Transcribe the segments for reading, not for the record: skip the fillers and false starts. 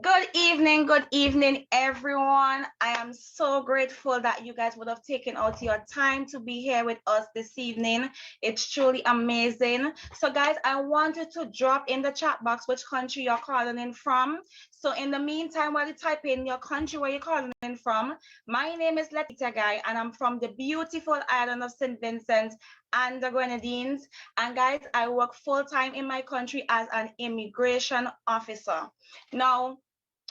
good evening, everyone. I am so grateful that you guys would have taken out your time to be here with us this evening. It's truly amazing. So, guys, I wanted to drop in the chat box which country you're calling in from. So, in the meantime, while you type in your country where you're calling in from, my name is Letitia Guy, and I'm from the beautiful island of St. Vincent and the Grenadines. And, guys, I work full time in my country as an immigration officer. Now,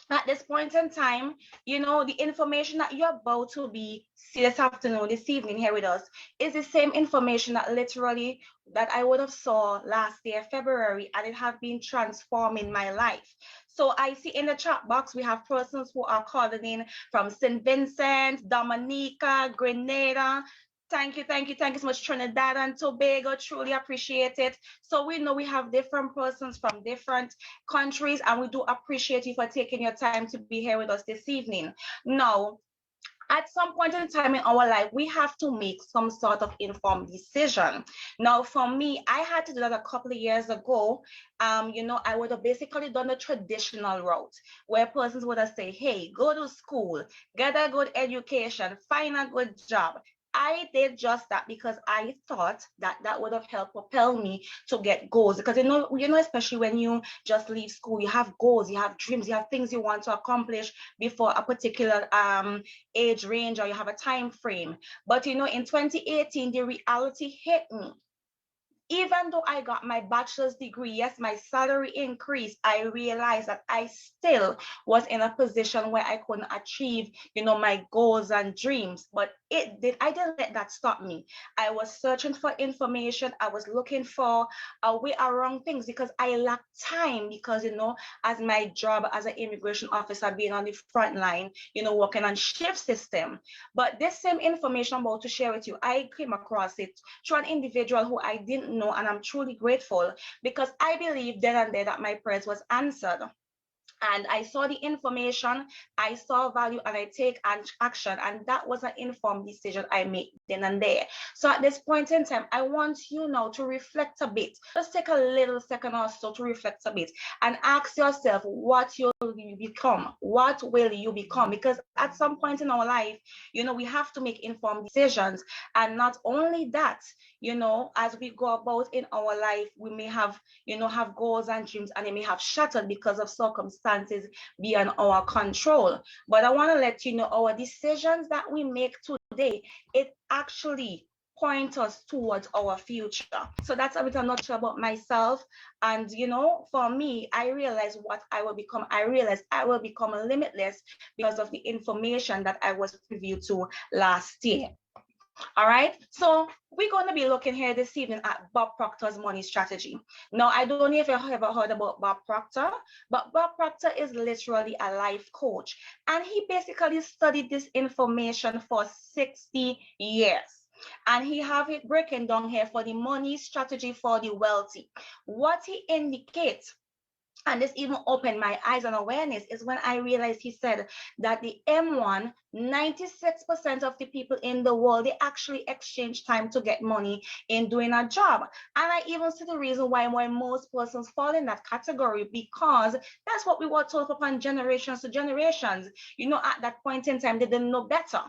at this point in time, the information that you're about to be see this afternoon, this evening here with us, is the same information that literally that I would have saw last year, February, and it have been transforming my life. So I see in the chat box we have persons who are calling in from St. Vincent, Dominica, Grenada. Thank you so much, Trinidad and Tobago. Truly appreciate it. So we know we have different persons from different countries, and we do appreciate you for taking your time to be here with us this evening. Now, at some point in time in our life, we have to make some sort of informed decision. Now, for me, I had to do that a couple of years ago. I would have basically done the traditional route where persons would have said, hey, go to school, get a good education, find a good job. I did just that because I thought that that would have helped propel me to get goals. Because especially when you just leave school, you have goals, you have dreams, you have things you want to accomplish before a particular age range, or you have a time frame. But in 2018, the reality hit me. Even though I got my bachelor's degree, yes, my salary increased, I realized that I still was in a position where I couldn't achieve, my goals and dreams. But I didn't let that stop me. I was searching for information. I was looking for a way around things because I lacked time because, as my job as an immigration officer being on the front line, working on shift system. But this same information I'm about to share with you, I came across it through an individual who I didn't know, and I'm truly grateful because I believe then and there that my prayers was answered. And I saw the information, I saw value, and I take action. And that was an informed decision I made then and there. So at this point in time, I want you now to reflect a bit. Just take a little second or so to reflect a bit and ask yourself what you'll become. What will you become? Because at some point in our life, we have to make informed decisions. And not only that, as we go about in our life, we may have goals and dreams, and they may have shattered because of circumstances beyond our control. But I want to let you know our decisions that we make today, it actually point us towards our future. So that's a bit of nutshell about myself. And for me, I realized what I will become. I realized I will become limitless because of the information that I was privy to last year. All right. So we're going to be looking here this evening at Bob Proctor's money strategy. Now, I don't know if you've ever heard about Bob Proctor, but Bob Proctor is literally a life coach. And he basically studied this information for 60 years. And he have it breaking down here for the money strategy for the wealthy. What he indicates, and this even opened my eyes and awareness, is when I realized he said that the M1, 96% of the people in the world, they actually exchange time to get money in doing a job. And I even see the reason why most persons fall in that category, because that's what we were taught upon generations to generations. At that point in time, they didn't know better.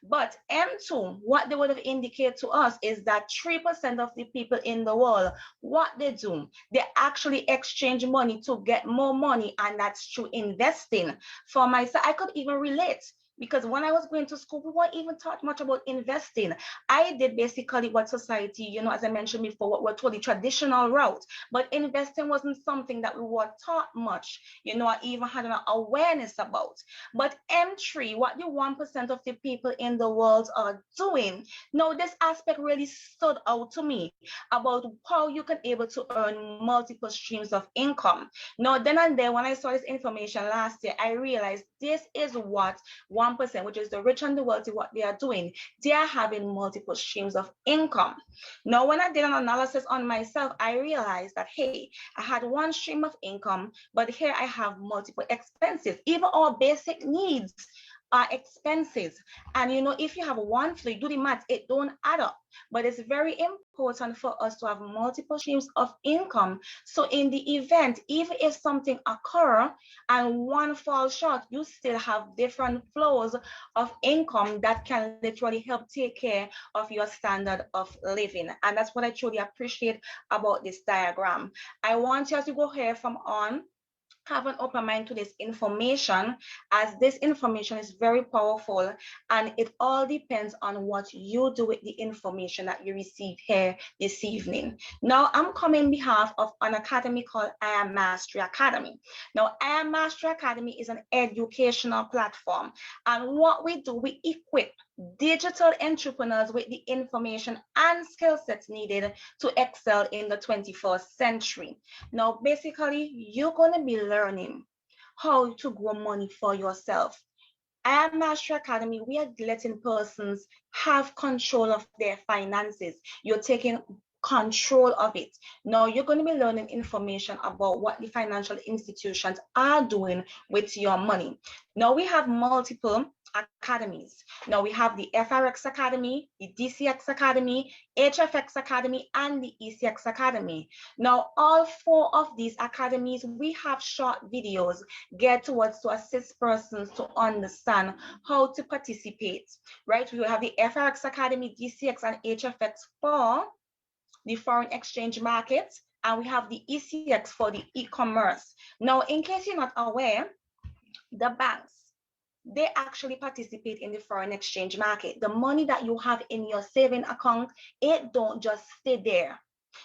But M2, what they would have indicated to us is that 3% of the people in the world, what they do, they actually exchange money to get more money, and that's through investing. For myself, I could even relate because when I was going to school, we weren't even taught much about investing. I did basically what society, as I mentioned before, what we're told the traditional route, but investing wasn't something that we were taught much, I even had an awareness about. But M3, what the 1% of the people in the world are doing, now this aspect really stood out to me about how you can able to earn multiple streams of income. Now, then and there, when I saw this information last year, I realized this is what 1%, which is the rich and the wealthy, what they are doing. They are having multiple streams of income. Now, when I did an analysis on myself, I realized that, hey, I had one stream of income, but here I have multiple expenses. Even our basic needs our expenses. And you know, if you have one flow, you do the math, it don't add up. But it's very important for us to have multiple streams of income. So in the event, even if something occur and one falls short, you still have different flows of income that can literally help take care of your standard of living. And that's what I truly appreciate about this diagram. I want you to go here from on, have an open mind to this information, as this information is very powerful, and it all depends on what you do with the information that you receive here this evening. Now I'm coming on behalf of an academy called I Am Mastery Academy. Now I Am Mastery Academy is an educational platform, and what we do, we equip digital entrepreneurs with the information and skill sets needed to excel in the 21st century. Now, basically, you're going to be learning how to grow money for yourself. At Mastery Academy, we are letting persons have control of their finances. You're taking control of it. Now you're going to be learning information about what the financial institutions are doing with your money. Now we have multiple academies. Now we have the FRX Academy, the DCX Academy, HFX Academy, and the ECX Academy. Now all four of these academies, we have short videos geared towards to assist persons to understand how to participate, right? We will have the FRX Academy, DCX, and HFX for the foreign exchange market, and we have the ECX for the e-commerce. Now, in case you're not aware, the banks, they actually participate in the foreign exchange market. The money that you have in your saving account, it don't just stay there.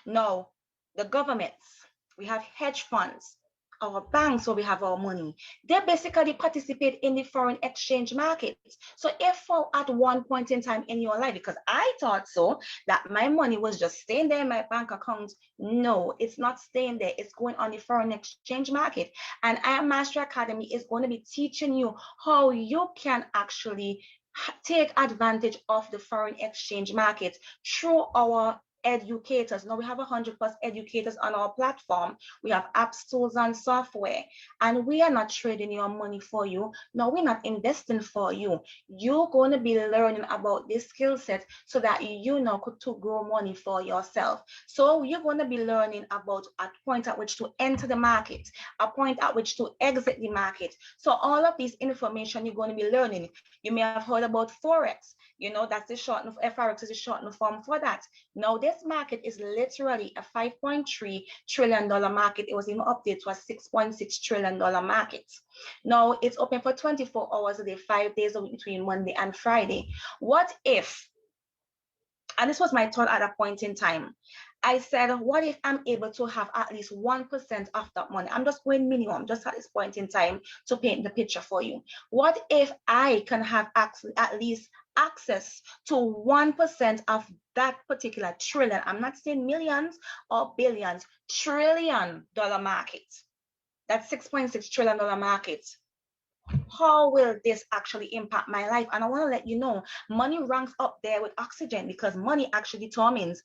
No, the governments, we have hedge funds, our banks where we have our money, they basically participate in the foreign exchange market. So if for at one point in time in your life, because I thought so, that my money was just staying there in my bank account, no, it's not staying there. It's going on the foreign exchange market. And I Am Mastery Academy is going to be teaching you how you can actually take advantage of the foreign exchange market through our educators. Now we have 100+ educators on our platform. We have apps, tools, and software, and we are not trading your money for you. No, we're not investing for you. You're going to be learning about this skill set so that you know could to grow money for yourself. So you're going to be learning about a point at which to enter the market, a point at which to exit the market. So all of this information you're going to be learning. You may have heard about Forex. You know, that's the short of FRX is a short form for that. Now, this market is literally a $5.3 trillion market. It was even updated to a $6.6 trillion market. Now, it's open for 24 hours a day, 5 days a week between Monday and Friday. What if, and this was my thought at a point in time, I said, what if I'm able to have at least 1% of that money? I'm just going minimum, just at this point in time, to paint the picture for you. What if I can have at least access to 1% of that particular trillion? I'm not saying millions or billions, $1 trillion market. That's $6.6 trillion market. How will this actually impact my life? And I want to let you know, money ranks up there with oxygen, because money actually determines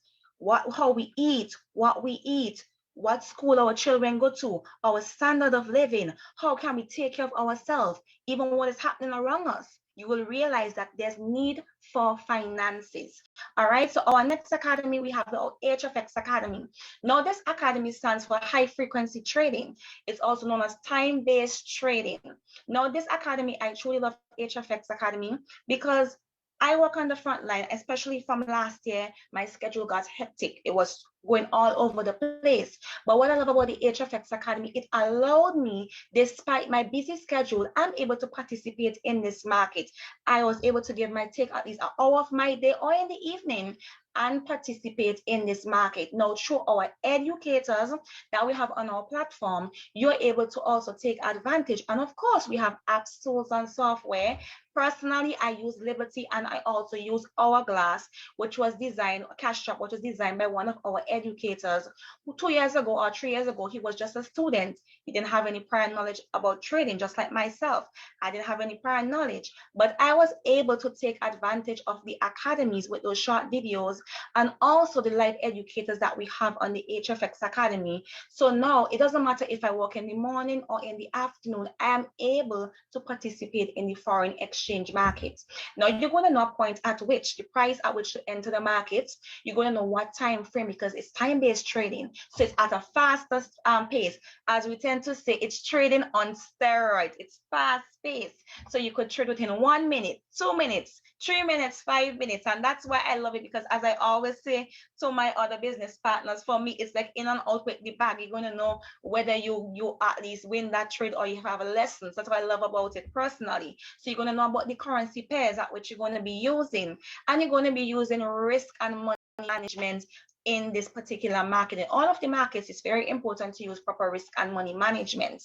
how we eat, what we eat, what school our children go to, our standard of living, how can we take care of ourselves, even what is happening around us. You will realize that there's need for finances. All right, so our next academy, we have the HFX Academy. Now, this academy stands for High Frequency Trading. It's also known as Time-Based Trading. Now, this academy, I truly love HFX Academy because I work on the front line, especially from last year. My schedule got hectic. It was going all over the place. But what I love about the HFX Academy, it allowed me, despite my busy schedule, I'm able to participate in this market. I was able to take at least an hour of my day or in the evening and participate in this market. Now, through our educators that we have on our platform, you're able to also take advantage. And of course, we have apps, tools, and software. Personally, I use Liberty, and I also use Hourglass, which was designed, CashTrap, which was designed by one of our educators who 2 years ago or 3 years ago, he was just a student. He didn't have any prior knowledge about trading, just like myself. I didn't have any prior knowledge, but I was able to take advantage of the academies with those short videos and also the live educators that we have on the HFX Academy. So now it doesn't matter if I work in the morning or in the afternoon, I am able to participate in the foreign exchange exchange market. Now you're going to know a point at which the price at which to enter the market. You're going to know what time frame, because it's time-based trading. So it's at a faster pace. As we tend to say, it's trading on steroids. It's fast-paced. So you could trade within 1 minute, 2 minutes, 3 minutes, 5 minutes. And that's why I love it, because as I always say to my other business partners, for me, it's like in and out with the bag. You're going to know whether you at least win that trade or you have a lesson. So that's what I love about it personally. So you're going to know about the currency pairs at which you're going to be using, and you're going to be using risk and money management in this particular market. In all of the markets, it's very important to use proper risk and money management.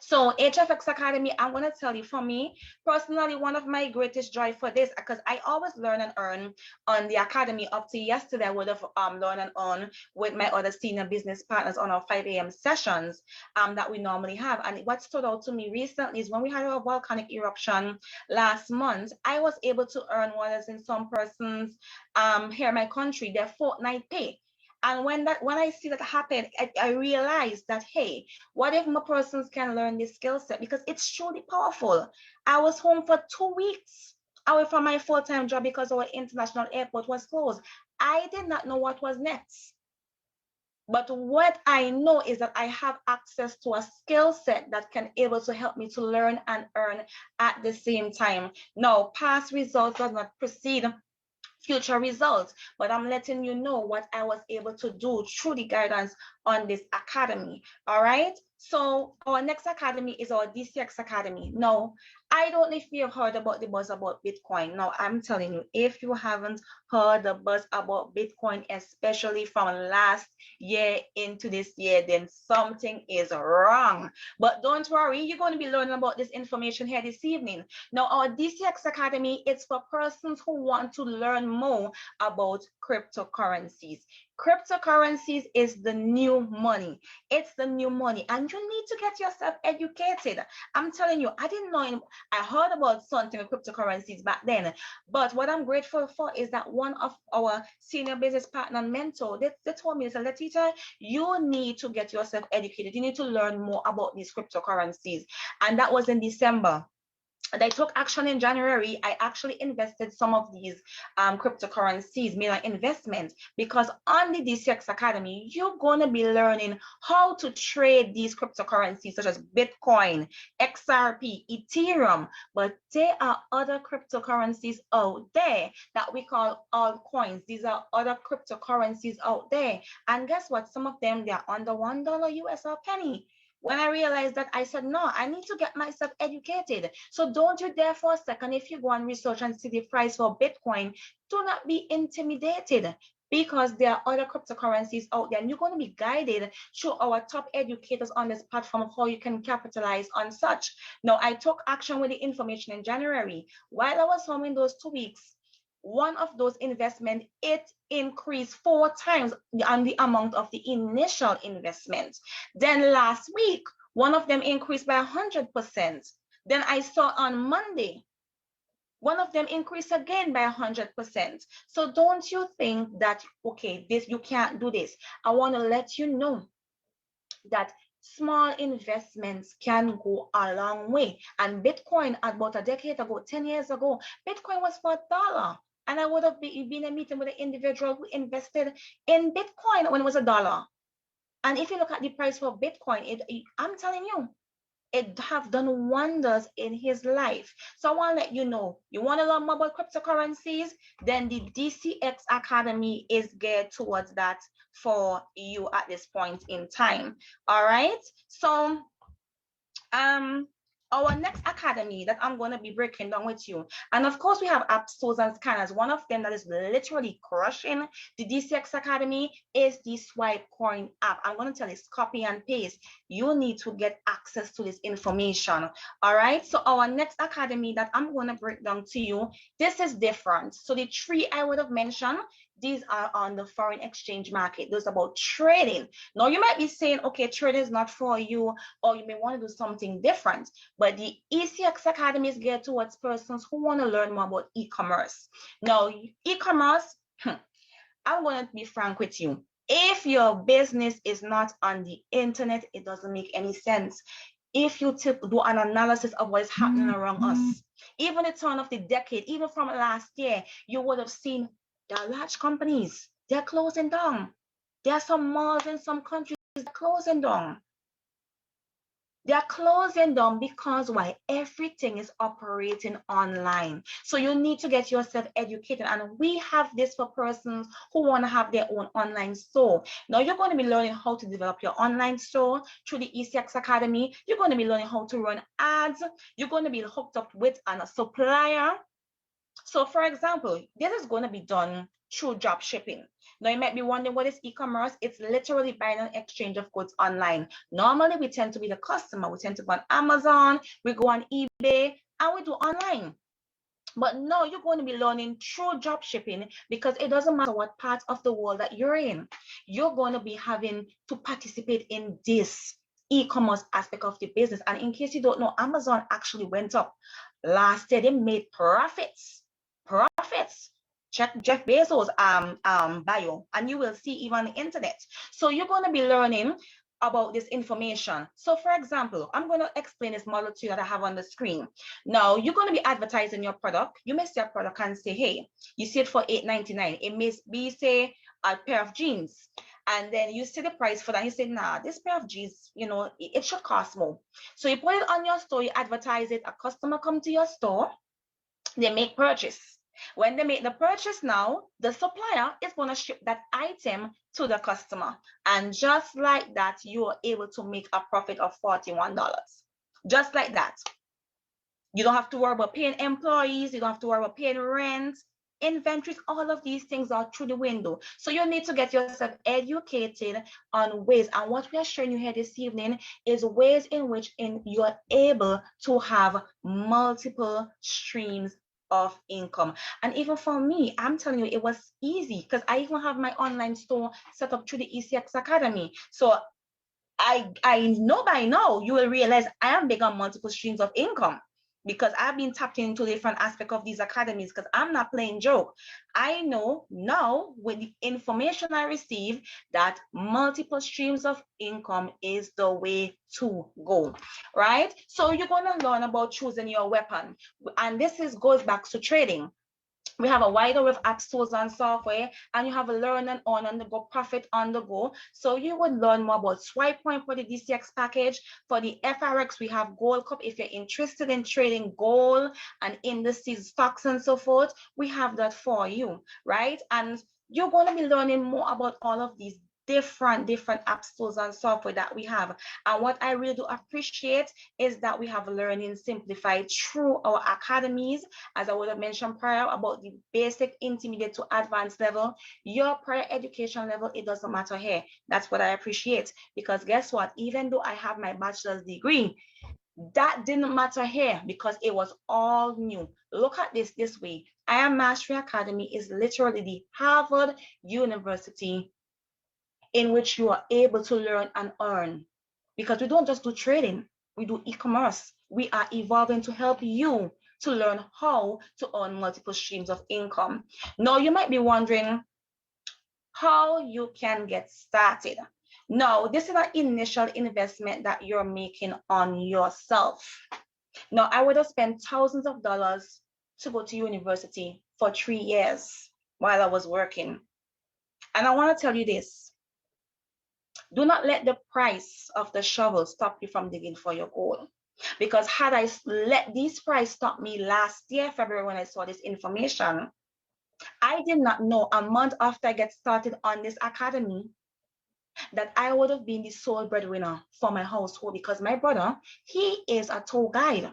So HFX Academy, I'm going to tell you, for me personally, one of my greatest joy for this, because I always learn and earn on the academy. Up to yesterday, I would have learned and earned with my other senior business partners on our 5 a.m. sessions that we normally have. And what stood out to me recently is when we had our volcanic eruption last month, I was able to earn what is in some persons here in my country, their fortnight pay. And when I see that happen, I realized that, hey, what if more persons can learn this skill set? Because it's truly powerful. I was home for 2 weeks away from my full-time job because our international airport was closed. I did not know what was next. But what I know is that I have access to a skill set that can able to help me to learn and earn at the same time. Now, past results does not precede future results, but I'm letting you know what I was able to do through the guidance on this academy. All right, so our next academy is our DCX Academy. Now, I don't know if you have heard about the buzz about Bitcoin. Now, I'm telling you, if you haven't heard the buzz about Bitcoin, especially from last year into this year, then something is wrong. But don't worry, you're going to be learning about this information here this evening. Now, our DCX Academy is for persons who want to learn more about cryptocurrencies. Cryptocurrencies is the new money. It's the new money, and you need to get yourself educated. I'm telling you, I didn't know. I heard about something with cryptocurrencies back then, but what I'm grateful for is that one of our senior business partner mentor, they told me, so Letita, you need to get yourself educated. You need to learn more about these cryptocurrencies, and that was in December. And I took action in January. I actually invested some of these cryptocurrencies, made an investment, because on the DCX Academy, you're going to be learning how to trade these cryptocurrencies such as Bitcoin, XRP, Ethereum, but there are other cryptocurrencies out there that we call altcoins. These are other cryptocurrencies out there. And guess what? Some of them, they're under $1 US or penny. When I realized that, I said, no, I need to get myself educated. So don't you dare for a second, if you go and research and see the price for Bitcoin, do not be intimidated, because there are other cryptocurrencies out there, and you're going to be guided through our top educators on this platform of how you can capitalize on such. Now, I took action with the information in January. While I was home in those 2 weeks, one of those investments, it increased 4 times on the amount of the initial investment. Then last week, one of them increased by 100%. Then I saw on Monday, one of them increased again by 100%. So don't you think that, okay, this, you can't do this. I want to let you know that small investments can go a long way. And Bitcoin, about a decade ago, 10 years ago, Bitcoin was for $1. And I would have been in a meeting with an individual who invested in Bitcoin when it was $1. And if you look at the price for Bitcoin, I'm telling you, it have done wonders in his life. So I want to let you know, you want to learn more about cryptocurrencies, then the DCX Academy is geared towards that for you at this point in time. All right, so our next academy that I'm going to be breaking down with you, and of course we have app stores and scanners. One of them that is literally crushing the DCX Academy is the Swipe Coin app. I'm going to tell you, copy and paste. You need to get access to this information. All right, so our next academy that I'm going to break down to you, this is different. So the 3 I would have mentioned, these are on the foreign exchange market. Those about trading. Now you might be saying, okay, trading is not for you, or you may want to do something different. But the ECX Academy is geared towards persons who want to learn more about e-commerce. Now, e-commerce, I'm going to be frank with you. If your business is not on the internet, it doesn't make any sense. if you do an analysis of what is happening around us, even the turn of the decade, even from last year, you would have seen the large companies, they're closing down. There are some malls in some countries that are closing down. They are closing down because why? Everything is operating online. So you need to get yourself educated. And we have this for persons who want to have their own online store. Now you're going to be learning how to develop your online store through the ECX Academy. You're going to be learning how to run ads. You're going to be hooked up with a supplier. So for example, this is going to be done through drop shipping. Now you might be wondering, what is e-commerce? It's literally buying and exchange of goods online. Normally we tend to be the customer. We tend to go on Amazon, we go on eBay, and we do online. But no, you're going to be learning through drop shipping, because it doesn't matter what part of the world that you're in. You're going to be having to participate in this e-commerce aspect of the business. And in case you don't know, Amazon actually went up last year. They made profits. Check Jeff Bezos bio, and you will see even on the internet. So you're going to be learning about this information. So for example, I'm going to explain this model to you that I have on the screen. Now you're going to be advertising your product. You may see a product and say, hey, you see it for $8.99. It may be, say, a pair of jeans. And then you see the price for that. You say, nah, this pair of jeans, you know, it should cost more. So you put it on your store, you advertise it, a customer come to your store, they make purchase. When they make the purchase now, the supplier is going to ship that item to the customer. And just like that, you are able to make a profit of $41. Just like that. You don't have to worry about paying employees. You don't have to worry about paying rent, inventories. All of these things are through the window. So you need to get yourself educated on ways. And what we are showing you here this evening is ways in which you're able to have multiple streams of income. And even for me, I'm telling you, it was easy because I even have my online store set up through the ECX Academy. So I know by now you will realize I am big on multiple streams of income, because I've been tapped into different aspects of these academies, because I'm not playing joke. I know now with the information I receive that multiple streams of income is the way to go, right? So you're going to learn about choosing your weapon. And this goes back to trading. We have a wide array of app stores and software, and you have a learn and on the go, profit on the go. So you would learn more about swipe point for the DCX package. For the FRX, we have Gold Cup. If you're interested in trading gold and indices, stocks, and so forth, we have that for you, right? And you're going to be learning more about all of these different app stores and software that we have. And what I really do appreciate is that we have learning simplified through our academies. As I would have mentioned prior about the basic, intermediate to advanced level, your prior education level, it doesn't matter here. That's what I appreciate, because guess what? Even though I have my bachelor's degree, that didn't matter here because it was all new. Look at this way. I Am Mastery Academy is literally the Harvard University in which you are able to learn and earn, because we don't just do trading, we do e-commerce. We are evolving to help you to learn how to earn multiple streams of income. Now you might be wondering how you can get started. Now this is an initial investment that you're making on yourself. Now I would have spent thousands of dollars to go to university for 3 years while I was working. And I want to tell you this: do not let the price of the shovel stop you from digging for your goal. Because had I let this price stop me last year, February, when I saw this information, I did not know a month after I get started on this academy that I would have been the sole breadwinner for my household, because my brother, he is a tour guide.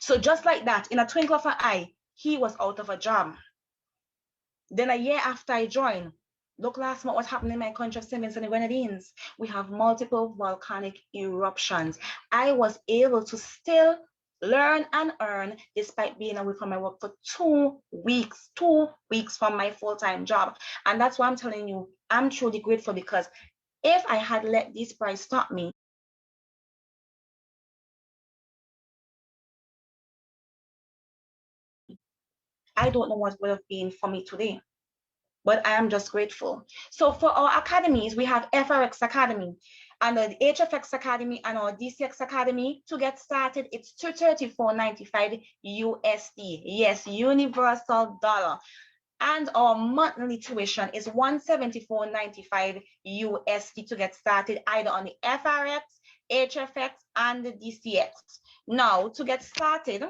So just like that, in a twinkle of an eye, he was out of a job. Then a year after I joined, look last month what happened in my country of St. Vincent and the Grenadines. We have multiple volcanic eruptions. I was able to still learn and earn despite being away from my work for 2 weeks, 2 weeks from my full-time job. And that's why I'm telling you, I'm truly grateful, because if I had let this price stop me, I don't know what would have been for me today. but I am just grateful. So for our academies, we have FRX Academy and the HFX Academy and our DCX Academy. To get started, it's $234.95 USD. Yes, universal dollar. And our monthly tuition is $174.95 USD to get started, either on the FRX, HFX, and the DCX. Now, to get started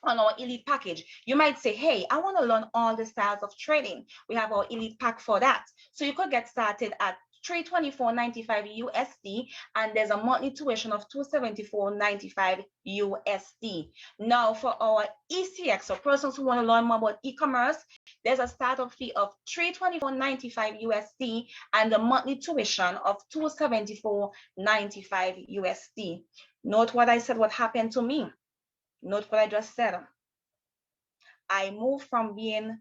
on our elite package, you might say, hey, I want to learn all the styles of trading. We have our elite pack for that. So you could get started at $324.95 USD, and there's a monthly tuition of $274.95 USD. Now for our ECX, so persons who want to learn more about e-commerce, there's a startup fee of $324.95 USD and a monthly tuition of $274.95 USD. Note what I said, what happened to me. Note what I just said. I moved from being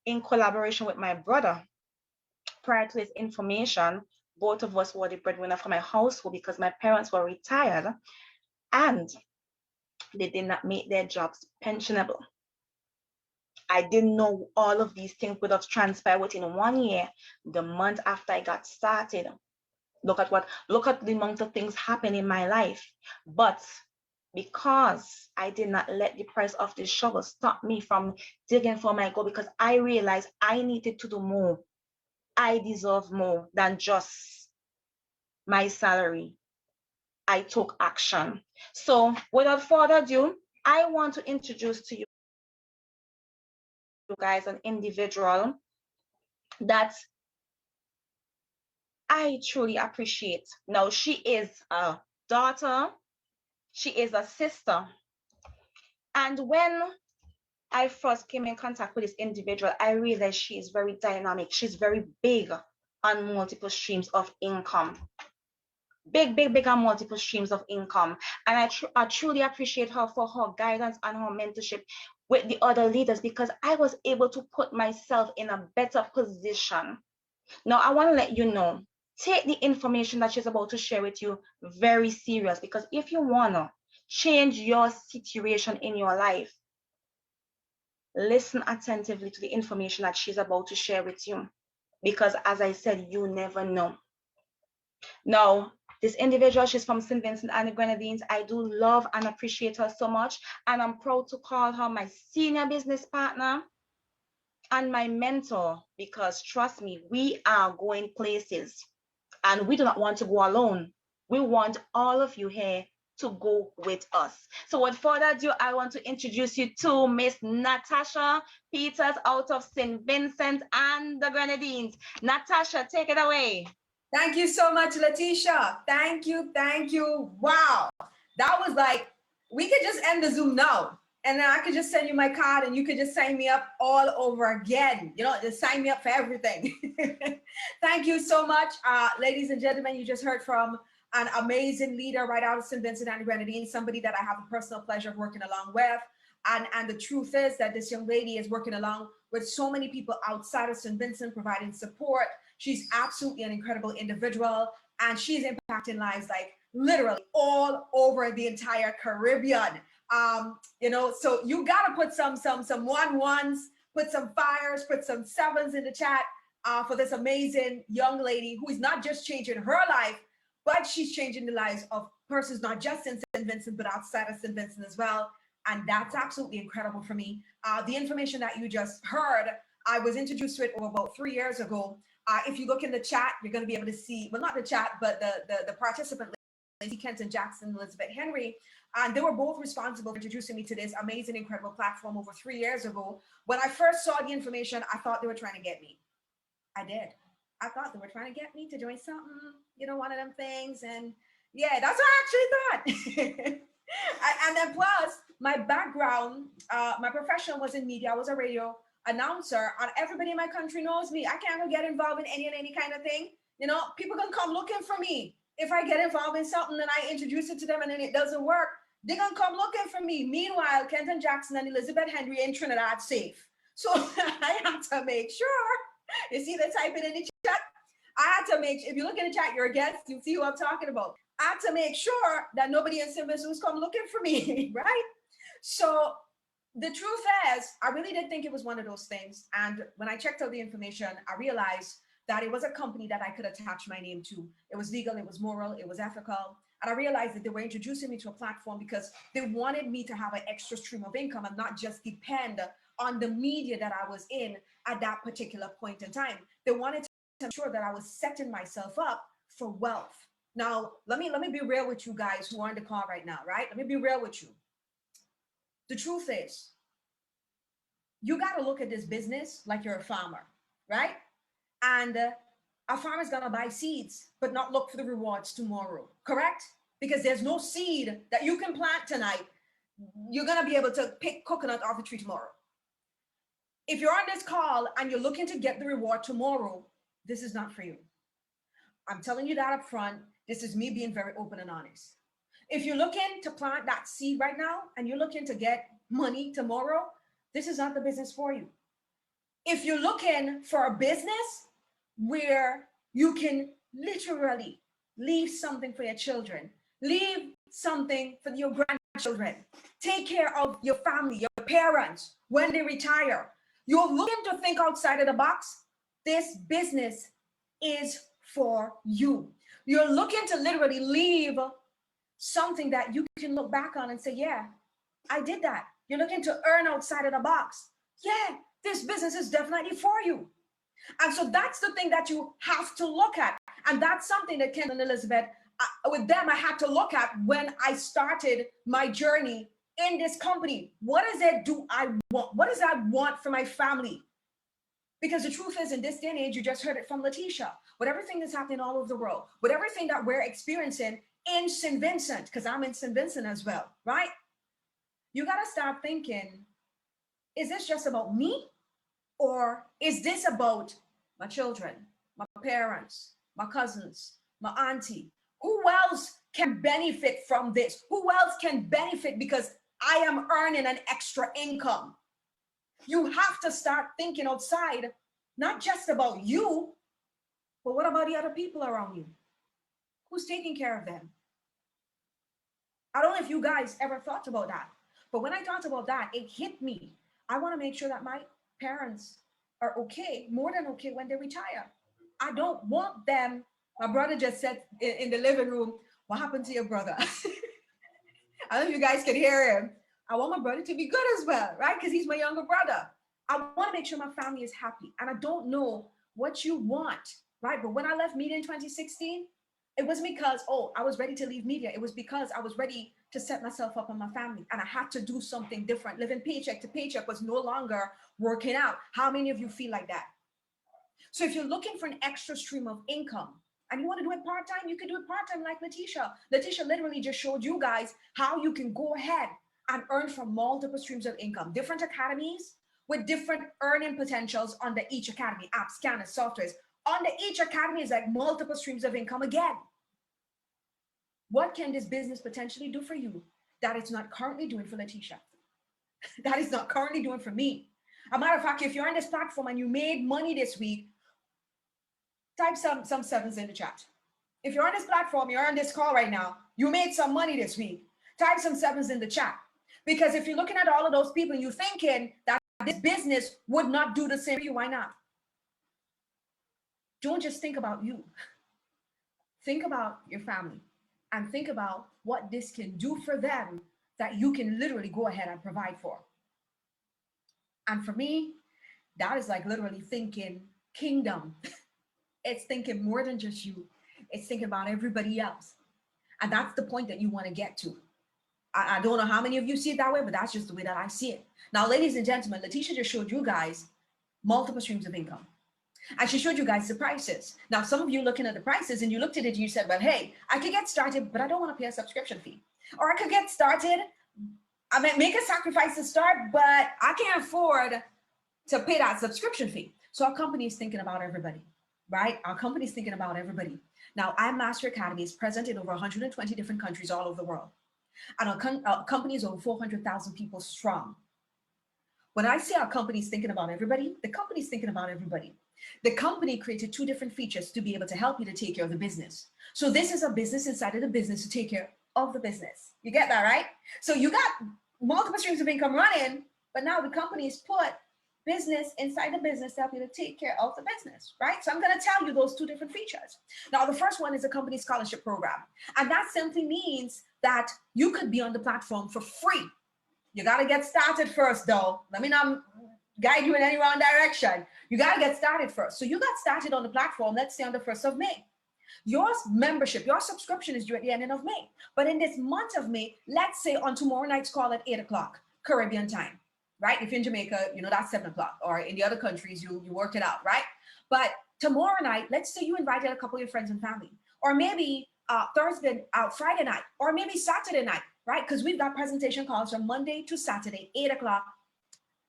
in collaboration with my brother. Prior to his information, both of us were the breadwinner for my household because my parents were retired and they did not make their jobs pensionable. I didn't know all of these things would have transpired within 1 year, the month after I got started. Look at the amount of things happen in my life. But because I did not let the price of the shovel stop me from digging for my goal, because I realized I needed to do more. I deserve more than just my salary. I took action. So without further ado, I want to introduce to you guys an individual that I truly appreciate. Now, she is a daughter, she is a sister. And when I first came in contact with this individual, I realized she is very dynamic. She's very big on multiple streams of income. Big on multiple streams of income. And I truly appreciate her for her guidance and her mentorship with the other leaders, because I was able to put myself in a better position. Now, I want to let you know, take the information that she's about to share with you very serious, because if you want to change your situation in your life, listen attentively to the information that she's about to share with you, because as I said, you never know. Now, this individual, she's from St. Vincent and the Grenadines. I do love and appreciate her so much, and I'm proud to call her my senior business partner and my mentor, because trust me, we are going places and we do not want to go alone. We want all of you here to go with us. So without further ado, I want to introduce you to Miss Natasha Peters out of St. Vincent and the Grenadines. Natasha, take it away. Thank you so much, Letitia. Thank you. Wow. That was like, we could just end the Zoom now. And then I could just send you my card and you could just sign me up all over again. You know, just sign me up for everything. Thank you so much. Ladies and gentlemen, you just heard from an amazing leader right out of St. Vincent and the Grenadines, somebody that I have a personal pleasure of working along with. And the truth is that this young lady is working along with so many people outside of St. Vincent, providing support. She's absolutely an incredible individual, and she's impacting lives like literally all over the entire Caribbean. You know, so you gotta put some 1-1s, put some fires, put some 7s in the chat for this amazing young lady who is not just changing her life, but she's changing the lives of persons not just in St. Vincent, but outside of St. Vincent as well. And that's absolutely incredible for me. The information that you just heard, I was introduced to it about 3 years ago. If you look in the chat, you're going to be able to see, well, not the chat, but the participant, Lacey Kenton Jackson, Elizabeth Henry, and they were both responsible for introducing me to this amazing, incredible platform over 3 years ago. When I first saw the information, I thought they were trying to get me. I did. I thought they were trying to get me to join something, you know, one of them things. And yeah, that's what I actually thought. And then plus, my background, my profession was in media. I was a radio announcer, and everybody in my country knows me. I can't get involved in any kind of thing. You know, people gonna come looking for me. If I get involved in something and I introduce it to them and then it doesn't work, they're gonna come looking for me. Meanwhile, Kenton Jackson and Elizabeth Henry in Trinidad safe. So I have to make sure. You see the typing in the chat? I had to make, if you look in the chat, you're a guest, you see who I'm talking about. I had to make sure that nobody in St. Vincent was come looking for me, right? So The truth is, I really did think it was one of those things. And when I checked out the information, I realized that it was a company that I could attach my name to. It was legal, it was moral, it was ethical. And I realized that they were introducing me to a platform because they wanted me to have an extra stream of income and not just depend on the media that I was in at that particular point in time. They wanted to ensure that I was setting myself up for wealth. Now, let me be real with you guys who are on the call right now, right? Let me be real with you. The truth is, you got to look at this business like you're a farmer, right? And a farmer is going to buy seeds, but not look for the rewards tomorrow, correct? Because there's no seed that you can plant tonight. You're going to be able to pick coconut off the tree tomorrow. If you're on this call and you're looking to get the reward tomorrow, this is not for you. I'm telling you that up front. This is me being very open and honest. If you're looking to plant that seed right now and you're looking to get money tomorrow, this is not the business for you. If you're looking for a business where you can literally leave something for your children, leave something for your grandchildren, take care of your family, your parents when they retire, you're looking to think outside of the box, this business is for you. You're looking to literally leave something that you can look back on and say, yeah, I did that. You're looking to earn outside of the box. Yeah, this business is definitely for you. And so that's the thing that you have to look at. And that's something that Ken and Elizabeth, with them, I had to look at when I started my journey in this company. What is it do I want? What does I want for my family? Because the truth is, in this day and age, you just heard it from Letitia, with everything that's happening all over the world, with everything that we're experiencing in St. Vincent, because I'm in St. Vincent as well, right? You got to start thinking, is this just about me? Or is this about my children, my parents, my cousins, my auntie? Who else can benefit from this? Who else can benefit because I am earning an extra income? You have to start thinking outside, not just about you, but what about the other people around you? Who's taking care of them? I don't know if you guys ever thought about that, but when I thought about that, it hit me. I want to make sure that my parents are okay, more than okay when they retire. I don't want them. My brother just said in the living room, what happened to your brother? I don't know if you guys can hear him. I want my brother to be good as well, right? Because he's my younger brother. I want to make sure my family is happy. And I don't know what you want, right? But when I left media in 2016, it was because, I was ready to leave media. It was because I was ready to set myself up on my family. And I had to do something different. Living paycheck to paycheck was no longer working out. How many of you feel like that? So if you're looking for an extra stream of income and you want to do it part-time, you can do it part-time like Letitia. Letitia literally just showed you guys how you can go ahead and earn from multiple streams of income. Different academies with different earning potentials under each academy, apps, scanners, softwares. Under each academy is like multiple streams of income again. What can this business potentially do for you that it's not currently doing for Letitia? That is not currently doing for me. As a matter of fact, if you're on this platform and you made money this week, type some sevens in the chat. If you're on this platform, you're on this call right now, you made some money this week, type some sevens in the chat. Because if you're looking at all of those people and you're thinking that this business would not do the same for you, why not? Don't just think about you. Think about your family and think about what this can do for them that you can literally go ahead and provide for. And for me, that is like literally thinking kingdom. It's thinking more than just you. It's thinking about everybody else. And that's the point that you want to get to. I don't know how many of you see it that way, but that's just the way that I see it. Now, ladies and gentlemen, Letitia just showed you guys multiple streams of income. And she showed you guys the prices. Now, some of you looking at the prices and you looked at it and you said, well, hey, I could get started, but I don't want to pay a subscription fee. Or I could get started, I mean, make a sacrifice to start, but I can't afford to pay that subscription fee. So our company is thinking about everybody, right? Our company is thinking about everybody. Now, iMaster Academy is present in over 120 different countries all over the world. And our company is over 400,000 people strong. When I say our company is thinking about everybody, the company is thinking about everybody. The company created 2 different features to be able to help you to take care of the business. So this is a business inside of the business to take care of the business. You get that, right? So you got multiple streams of income running, But now the companies put business inside the business to help you to take care of the business, right? So I'm going to tell you those two different features. Now, the first one is a company scholarship program. And that simply means that you could be on the platform for free. You got to get started first, though. Let me not guide you in any wrong direction. You got to get started first. So you got started on the platform, let's say on the 1st of May. Your membership, your subscription is due at the ending of May. But in this month of May, let's say on tomorrow night's call at 8 o'clock, Caribbean time, right? If you're in Jamaica, you know, that's 7 o'clock, or in the other countries, you work it out, right? But tomorrow night, let's say you invited a couple of your friends and family, or maybe Friday night, or maybe Saturday night, right? Because we've got presentation calls from Monday to Saturday, 8 o'clock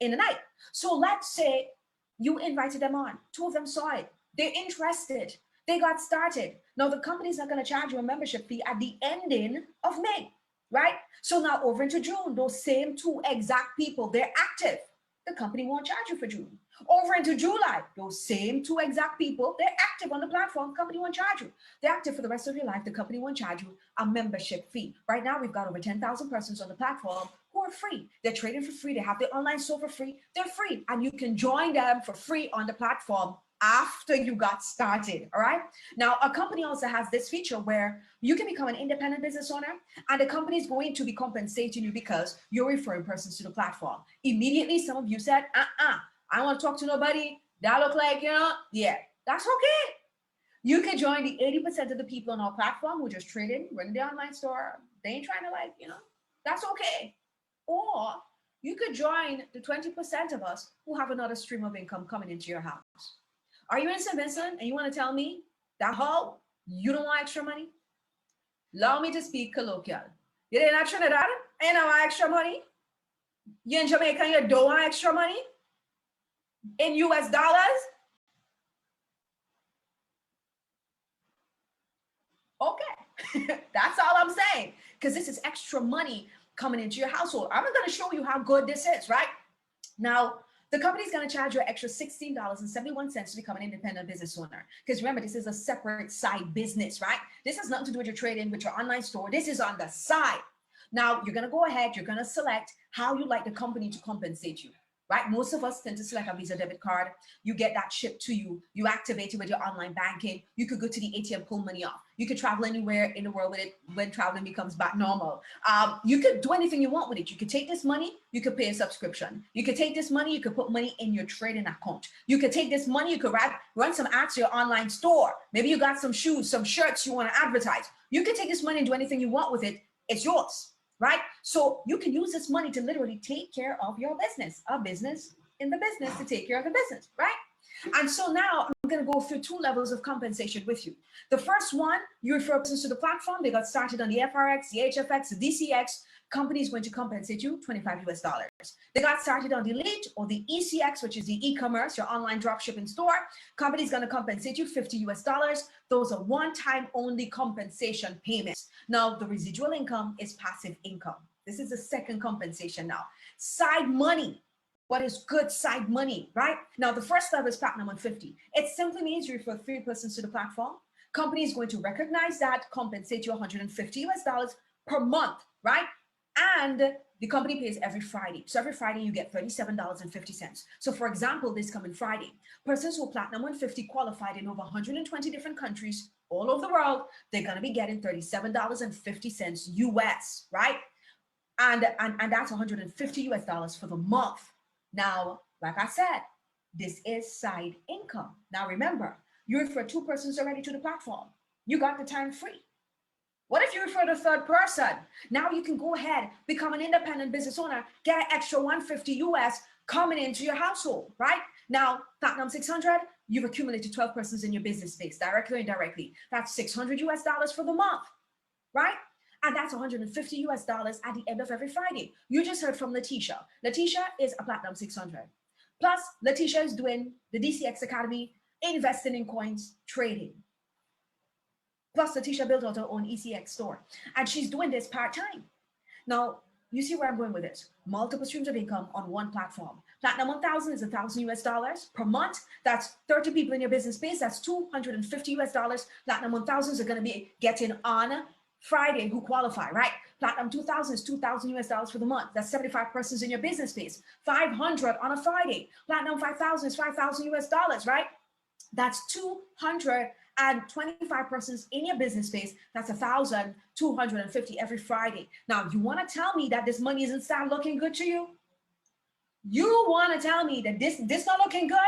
in the night. So let's say you invited them on. 2 of them saw it. They're interested. They got started. Now the company's not going to charge you a membership fee at the ending of May, right? So now over into June, those same 2 exact people, they're active. The company won't charge you for June. Over into July, those same 2 exact people, they're active on the platform. The company won't charge you. They're active for the rest of your life. The company won't charge you a membership fee. Right now, we've got over 10,000 persons on the platform who are free. They're trading for free. They have their online store for free. They're free. And you can join them for free on the platform after you got started. All right. Now, a company also has this feature where you can become an independent business owner, and the company is going to be compensating you because you're referring persons to the platform. Immediately, some of you said, I don't want to talk to nobody. That look like, yeah, that's okay. You can join the 80% of the people on our platform who just trading, running the online store. They ain't trying to that's okay. Or you could join the 20% of us who have another stream of income coming into your house. Are you in St. Vincent and you want to tell me that how you don't want extra money? Allow me to speak colloquial. You're in Trinidad and you want extra money? You're in Jamaica and you don't want extra money? In US dollars? Okay, that's all I'm saying. Because this is extra money coming into your household. I'm going to show you how good this is, right? Now, the company's going to charge you an extra $16.71 to become an independent business owner. Because remember, this is a separate side business, right? This has nothing to do with your trading, with your online store. This is on the side. Now, you're going to go ahead. You're going to select how you like the company to compensate you, right? Most of us tend to select a Visa debit card. You get that shipped to you. You activate it with your online banking. You could go to the ATM, pull money off. You could travel anywhere in the world with it when traveling becomes back normal. You could do anything you want with it. You could take this money, you could pay a subscription. You could take this money, you could put money in your trading account. You could take this money, you could run some ads to your online store. Maybe you got some shoes, some shirts you want to advertise. You could take this money and do anything you want with it. It's yours, right? So you can use this money to literally take care of your business, a business in the business to take care of the business, right? And so now I'm going to go through 2 levels of compensation with you. The first one, you refer persons to the platform. They got started on the FRX, the HFX, the DCX. Company is going to compensate you $25 US. They got started on the Elite or the ECX, which is the e-commerce, your online drop shipping store. Company is going to compensate you $50 US. Those are one-time only compensation payments. Now, the residual income is passive income. This is the second compensation now. Side money. What is good side money, right? Now, the first level is Platinum 150. It simply means you refer 3 persons to the platform. Company is going to recognize that, compensate you $150 US per month, right? And the company pays every Friday. So every Friday you get $37.50. So for example, this coming Friday, persons who are Platinum 150 qualified in over 120 different countries all over the world, they're going to be getting $37.50 US, right? And that's $150 US for the month. Now, like I said, this is side income. Now, remember, you refer 2 persons already to the platform. You got the time free. What if you refer the 3rd person? Now you can go ahead, become an independent business owner, get an extra $150 US coming into your household, right? Now, Platinum 600, you've accumulated 12 persons in your business space, directly or indirectly. That's $600 US for the month, right? And that's $150 US at the end of every Friday. You just heard from Letitia. Letitia is a Platinum 600. Plus, Letitia is doing the DCX Academy, investing in coins, trading. Plus, Letitia built out her own ECX store. And she's doing this part-time. Now, you see where I'm going with this. Multiple streams of income on one platform. Platinum 1000 is $1,000 US per month. That's 30 people in your business space. That's $250 US. Platinum 1000s are going to be getting on Friday who qualify, right? Platinum 2000 is 2,000 US dollars for the month. That's 75 persons in your business space. 500 on a Friday. Platinum 5,000 is 5,000 US dollars, right? That's 225 persons in your business space. That's 1,250 every Friday. Now, you want to tell me that this money isn't start looking good to you? You want to tell me that this not looking good?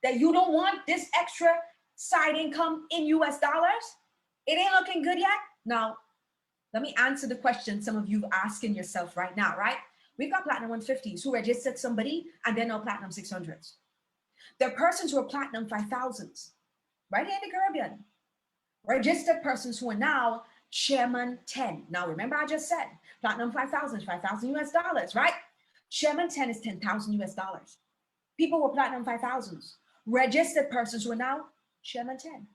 That you don't want this extra side income in US dollars? It ain't looking good yet? Now, let me answer the question some of you asking yourself right now, right? We've got Platinum 150s who registered somebody and they're now Platinum 600s. There are persons who are Platinum 5,000s, right here in the Caribbean. Registered persons who are now Chairman 10. Now, remember I just said Platinum 5,000 is 5,000 US dollars, right? Chairman 10 is 10,000 US dollars. People who are Platinum 5,000s. Registered persons who are now Chairman 10.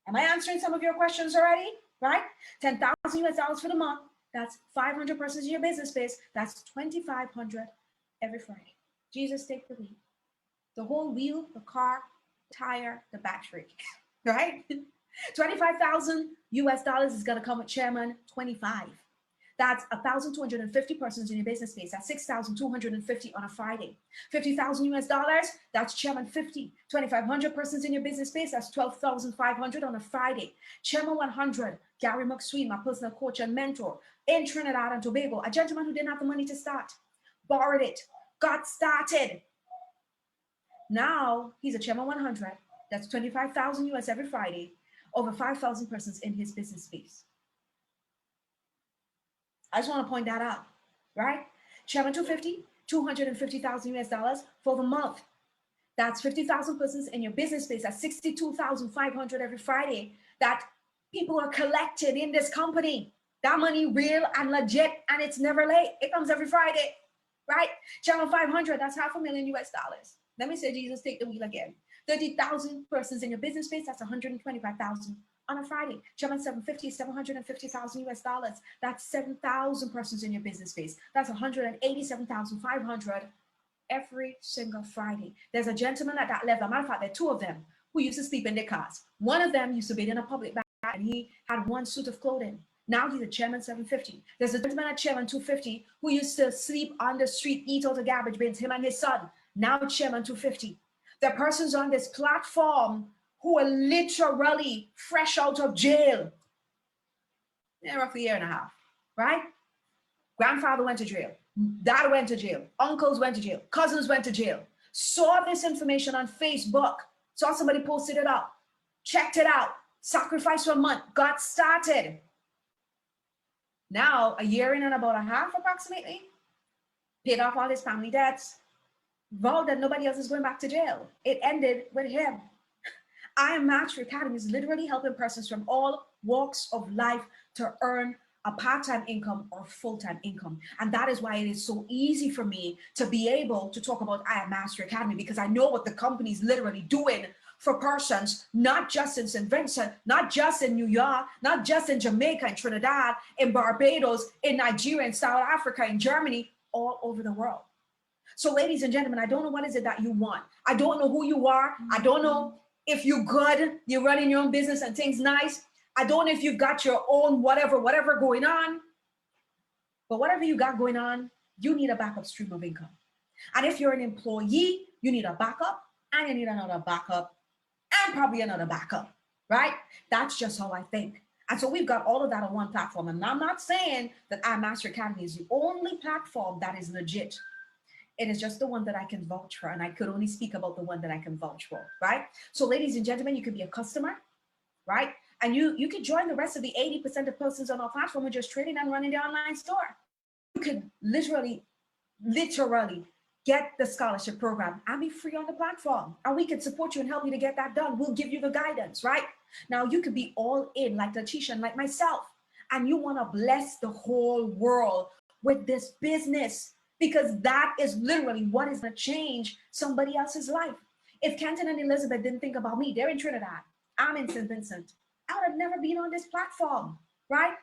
Am I answering some of your questions already? Right? 10,000 US dollars for the month. That's 500 persons in your business space. That's 2,500 every Friday. Jesus, take the lead. The whole wheel, the car, tire, the battery, right? 25,000 US dollars is going to come with Chairman 25. That's 1,250 persons in your business space. That's 6,250 on a Friday. 50,000 US dollars, that's Chairman 50. 2,500 persons in your business space, that's 12,500 on a Friday. Chairman 100, Gary McSween, my personal coach and mentor in Trinidad and Tobago, a gentleman who didn't have the money to start, borrowed it, got started. Now he's a Chairman 100. That's 25,000 US every Friday, over 5,000 persons in his business space. I just want to point that out, right? Chairman 250, 250,000 US dollars for the month. That's 50,000 persons in your business space. That's 62,500 every Friday that people are collected in this company. That money real and legit, and it's never late. It comes every Friday, right? Chairman 500, that's $500,000 US dollars. Let me say, Jesus, take the wheel again. 30,000 persons in your business space, that's 125,000 on a Friday. Chairman 750, 750,000 US dollars. That's 7,000 persons in your business space. That's 187,500 every single Friday. There's a gentleman at that level. As a matter of fact, there are two of them who used to sleep in their cars. One of them used to be in a public bath and he had one suit of clothing. Now he's a Chairman 750. There's a gentleman at Chairman 250 who used to sleep on the street, eat out of garbage bins, him and his son. Now Chairman 250. There are persons on this platform who are literally fresh out of jail. Yeah, roughly a year and a half, right? Grandfather went to jail. Dad went to jail. Uncles went to jail. Cousins went to jail. Saw this information on Facebook. Saw somebody posted it up. Checked it out. Sacrificed for a month. Got started. Now, a year in and about a half approximately, paid off all his family debts. Vowed that nobody else is going back to jail. It ended with him. I Am Mastery Academy is literally helping persons from all walks of life to earn a part-time income or full-time income. And that is why it is so easy for me to be able to talk about I Am Mastery Academy, because I know what the company is literally doing for persons, not just in St. Vincent, not just in New York, not just in Jamaica and Trinidad, in Barbados, in Nigeria, in South Africa, in Germany, all over the world. So ladies and gentlemen, I don't know what is it that you want. I don't know who you are. I don't know if you're good, you're running your own business and things nice. I don't know if you've got your own whatever going on. But whatever you got going on, you need a backup stream of income. And if you're an employee, you need a backup and you need another backup and probably another backup, right? That's just how I think. And so we've got all of that on one platform. And I'm not saying that I Am Mastery Academy is the only platform that is legit. It is just the one that I can vouch for, and I could only speak about the one that I can vouch for, right? So ladies and gentlemen, you could be a customer, right? And you could join the rest of the 80% of persons on our platform who are just trading and running the online store. You could literally get the scholarship program and be free on the platform. And we can support you and help you to get that done. We'll give you the guidance, right? Now you could be all in like Letitia and like myself, and you want to bless the whole world with this business, because that is literally what is going to change somebody else's life. If Kenton and Elizabeth didn't think about me, they're in Trinidad, I'm in St. Vincent, I would have never been on this platform, right?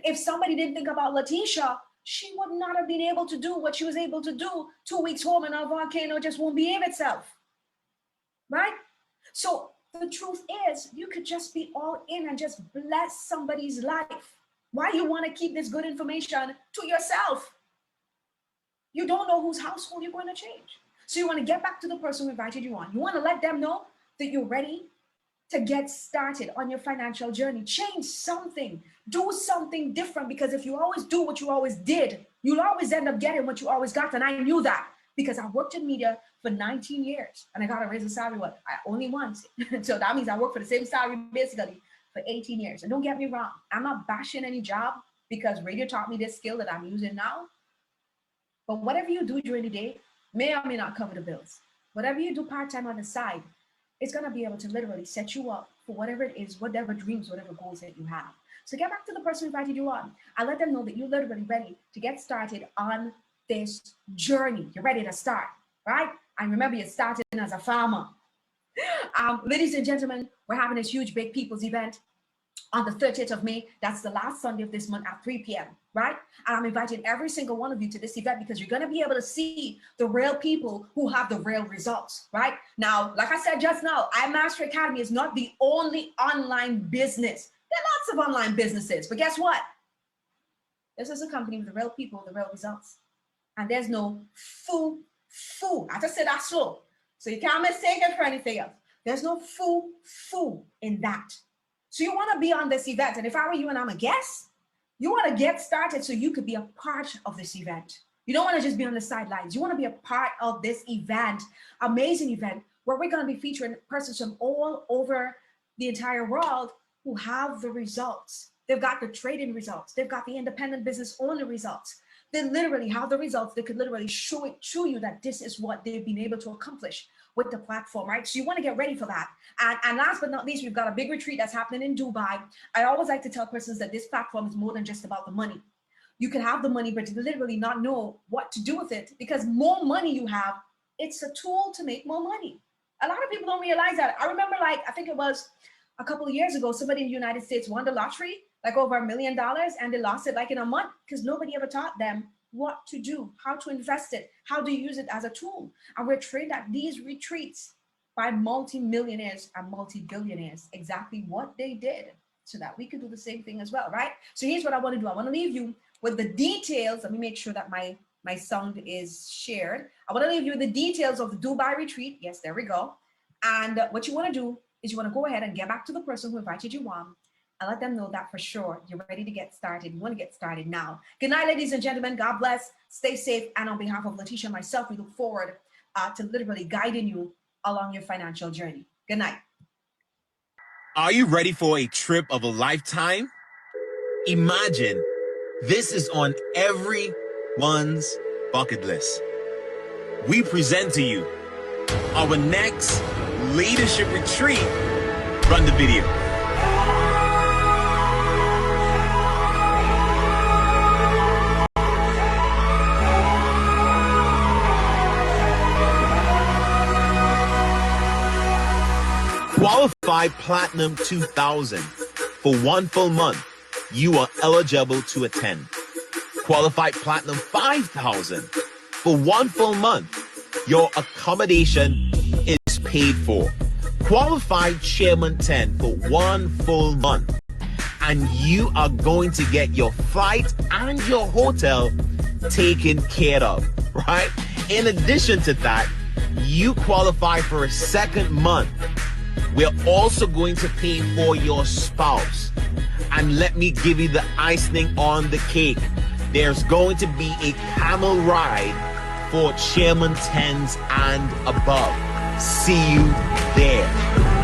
If somebody didn't think about Letitia, she would not have been able to do what she was able to do 2 weeks home, and our volcano just won't behave itself, right? So the truth is, you could just be all in and just bless somebody's life. Why you want to keep this good information to yourself? You don't know whose household you're going to change. So you want to get back to the person who invited you on. You want to let them know that you're ready to get started on your financial journey. Change something. Do something different, because if you always do what you always did, you'll always end up getting what you always got. And I knew that because I worked in media for 19 years and I got a raise in salary only once. So that means I worked for the same salary basically for 18 years. And don't get me wrong, I'm not bashing any job because radio taught me this skill that I'm using now. But whatever you do during the day may or may not cover the bills. Whatever you do part-time on the side, it's going to be able to literally set you up for whatever it is, whatever dreams, whatever goals that you have. So get back to the person who invited you on. I let them know that you're literally ready to get started on this journey. You're ready to start, right? And remember, you're starting as a farmer. Ladies and gentlemen, we're having this huge Big People's event on the 30th of May. That's the last Sunday of this month at 3 p.m., right? And I'm inviting every single one of you to this event because you're going to be able to see the real people who have the real results, right? Now, like I said just now, iMaster Academy is not the only online business. There are lots of online businesses, but guess what? This is a company with the real people, the real results. And there's no foo. I just said that slow, so you can't mistake it for anything else. There's no foo in that. So you want to be on this event. And if I were you and I'm a guest, you want to get started so you could be a part of this event. You don't want to just be on the sidelines. You want to be a part of this event, amazing event, where we're going to be featuring persons from all over the entire world who have the results. They've got the trading results. They've got the independent business owner results. They literally have the results. They could literally show you that this is what they've been able to accomplish with the platform, right? So you want to get ready for that. And last but not least, we've got a big retreat that's happening in Dubai. I always like to tell persons that this platform is more than just about the money. You can have the money, but literally not know what to do with it, because more money you have, it's a tool to make more money. A lot of people don't realize that. I remember, I think it was a couple of years ago, somebody in the United States won the lottery, like over $1 million, and they lost it like in a month because nobody ever taught them what to do, how to invest it, how to use it as a tool. And we're trained at these retreats by multi-millionaires and multi-billionaires, exactly what they did, so that we could do the same thing as well, right? So here's what I want to do. I want to leave you with the details. Let me make sure that my sound is shared. I want to leave you with the details of the Dubai retreat. Yes, there we go. And what you want to do is you want to go ahead and get back to the person who invited you on and let them know that for sure you're ready to get started. You want to get started now. Good night, ladies and gentlemen. God bless. Stay safe. And on behalf of Letitia and myself, we look forward to literally guiding you along your financial journey. Good night. Are you ready for a trip of a lifetime? Imagine this is on everyone's bucket list. We present to you our next leadership retreat. Run the video. Qualified Platinum 2000 for 1 full month. You are eligible to attend. Qualified Platinum 5000 for 1 full month. Your accommodation is paid for. Qualified Chairman 10 for 1 full month. And you are going to get your flight and your hotel taken care of, right? In addition to that, you qualify for a 2nd month. We're also going to pay for your spouse. And let me give you the icing on the cake. There's going to be a camel ride for Chairman 10s and above. See you there.